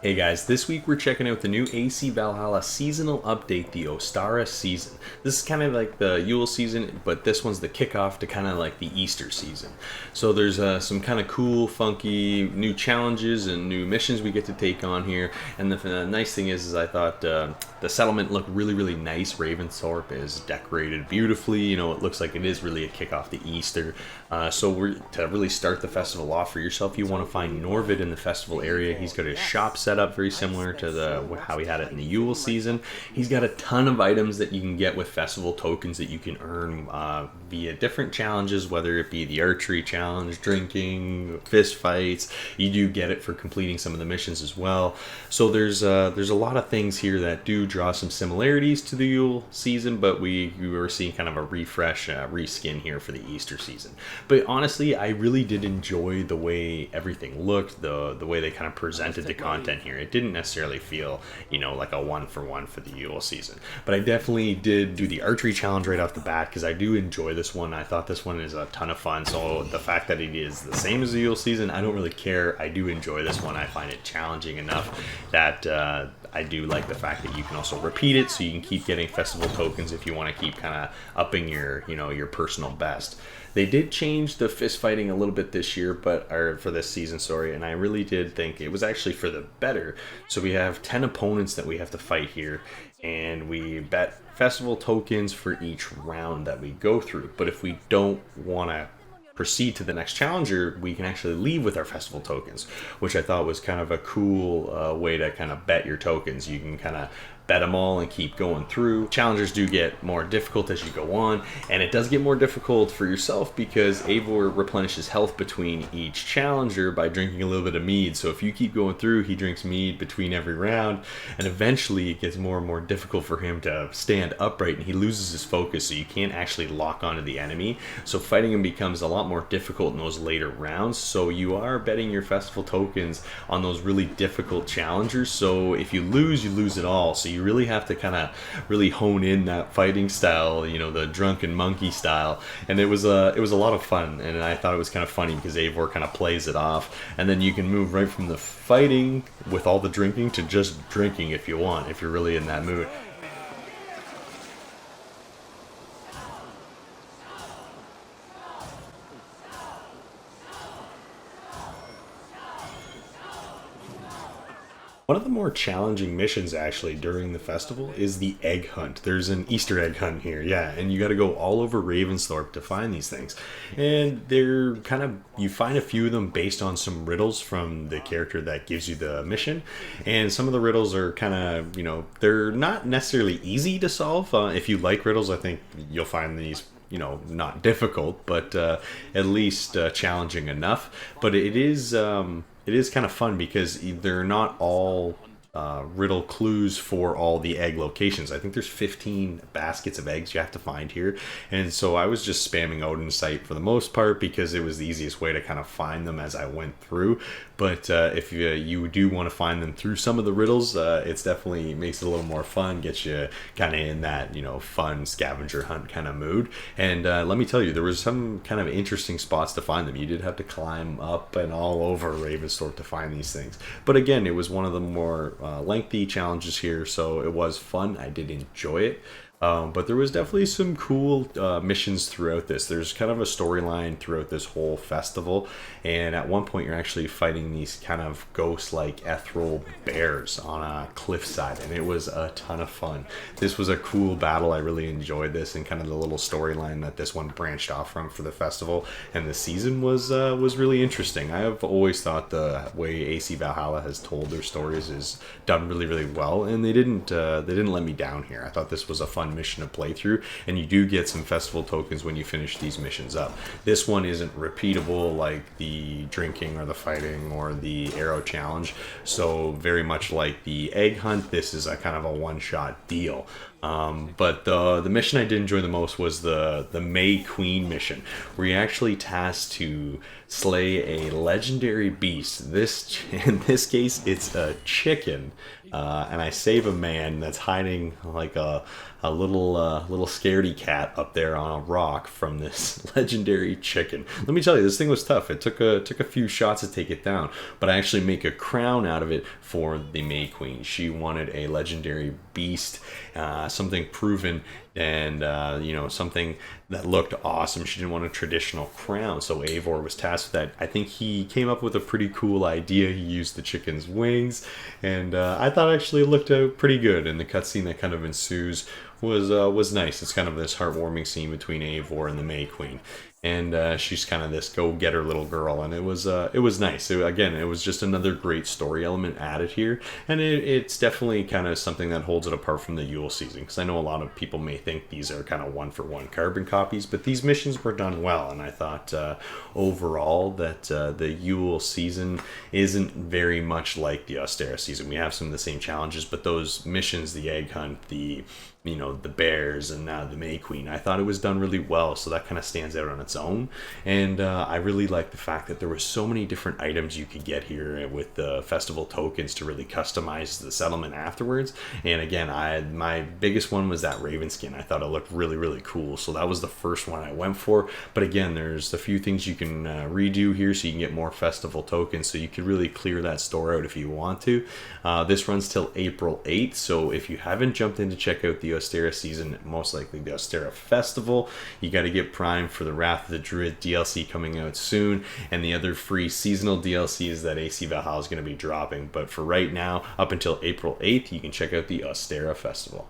Hey guys, this week we're checking out the new AC Valhalla seasonal update, the Ostara season. This is kind of like the Yule season, but this one's the kickoff to kind of like the Easter season. So there's some kind of cool, funky new challenges and new missions we get to take on here. And the nice thing is I thought the settlement looked really nice. Ravensthorpe is decorated beautifully. You know, it looks like it is really a kickoff to Easter. To really start the festival off for yourself, you want to find Norvid in the festival area. He's got his shop set up very similar to how he had it in the Yule season. He's got a ton of items that you can get with festival tokens that you can earn via different challenges, whether it be the archery challenge, drinking, fist fights. You do get it for completing some of the missions as well. So there's a lot of things here that do draw some similarities to the Yule season, but we were seeing kind of a refresh, reskin here for the Easter season. But honestly, I really did enjoy the way everything looked, the way they kind of presented the content here. It didn't necessarily feel, like a one-for-one for the Yule season. But I definitely did do the archery challenge right off the bat because I do enjoy this one. I thought this one is a ton of fun. So the fact that it is the same as the Yule season, I don't really care. I do enjoy this one. I find it challenging enough that I do like the fact that you can also repeat it, so you can keep getting festival tokens if you want to keep kind of upping your personal best. They did change the fist fighting a little bit this year, or for this season, sorry, and I really did think it was actually for the better. So we have 10 opponents that we have to fight here, and we bet festival tokens for each round that we go through. But if we don't want to proceed to the next challenger, we can actually leave with our festival tokens, which I thought was kind of a cool way to kind of bet your tokens. You can kind of bet them all and keep going through. Challengers do get more difficult as you go on, and it does get more difficult for yourself because Eivor replenishes health between each challenger by drinking a little bit of mead. So if you keep going through, he drinks mead between every round, and eventually it gets more and more difficult for him to stand upright, and he loses his focus, so you can't actually lock onto the enemy. So fighting him becomes a lot more difficult in those later rounds. So you are betting your festival tokens on those really difficult challengers. So if you lose it all. So you really have to kind of really hone in that fighting style, the drunken monkey style. And it was a lot of fun, and I thought it was kind of funny because Eivor kind of plays it off, and then you can move right from the fighting with all the drinking to just drinking if you want, if you're really in that mood. One of the more challenging missions actually during the festival is the egg hunt. There's an Easter egg hunt here, yeah, and you got to go all over Ravensthorpe to find these things. And they're you find a few of them based on some riddles from the character that gives you the mission. And some of the riddles are kind of, they're not necessarily easy to solve. If you like riddles, I think you'll find these not difficult, but at least challenging enough. But it is kind of fun because they're not all riddle clues for all the egg locations. I think there's 15 baskets of eggs you have to find here, and so I was just spamming Odin's site for the most part because it was the easiest way to kind of find them as I went through. But if you do want to find them through some of the riddles, it's definitely makes it a little more fun, gets you kind of in that fun scavenger hunt kind of mood. And let me tell you, there was some kind of interesting spots to find them. You did have to climb up and all over Ravensthorpe to find these things. But again, it was one of the more lengthy challenges here, so it was fun. I did enjoy it. But there was definitely some cool missions throughout this. There's kind of a storyline throughout this whole festival, and at one point you're actually fighting these kind of ghost-like ethereal bears on a cliffside, and it was a ton of fun. This was a cool battle. I really enjoyed this, and kind of the little storyline that this one branched off from for the festival and the season was really interesting. I have always thought the way AC Valhalla has told their stories is done really well, and they didn't let me down here. I thought this was a fun mission to play through, and you do get some festival tokens when you finish these missions up. This one isn't repeatable like the drinking or the fighting or the arrow challenge, so very much like the egg hunt, this is a kind of a one-shot deal. But the mission I did enjoy the most was the May Queen mission, where you actually tasked to slay a legendary beast. This in this case, it's a chicken, and I save a man that's hiding like a little scaredy cat up there on a rock from this legendary chicken. Let me tell you, this thing was tough. It took a few shots to take it down, but I actually make a crown out of it for the May Queen. She wanted a legendary beast, something proven, and something that looked awesome. She didn't want a traditional crown, so Eivor was tasked with that. I think he came up with a pretty cool idea. He used the chicken's wings, and I thought actually it looked pretty good. And the cutscene that kind of ensues was nice. It's kind of this heartwarming scene between Eivor and the May Queen, and she's kind of this go-getter little girl, and it was nice. Again, it was just another great story element added here, and it's definitely kind of something that holds it apart from the Yule season, because I know a lot of people may think these are kind of one-for-one carbon copies, but these missions were done well, and I thought overall that the Yule season isn't very much like the Ostara season. We have some of the same challenges, but those missions, the egg hunt, the bears, and now the May Queen, I thought it was done really well, so that kind of stands out on its own. And I really like the fact that there were so many different items you could get here with the festival tokens to really customize the settlement afterwards. And again, my biggest one was that raven skin. I thought it looked really, really cool, so that was the first one I went for. But again, there's a few things you can redo here so you can get more festival tokens, so you could really clear that store out if you want to. This runs till April 8th, so if you haven't jumped in to check out the Ostara season, most likely the Ostara Festival, you got to get primed for the Wrath of the Druid DLC coming out soon, and the other free seasonal DLCs that AC Valhalla is going to be dropping. But for right now, up until April 8th, you can check out the Ostara Festival.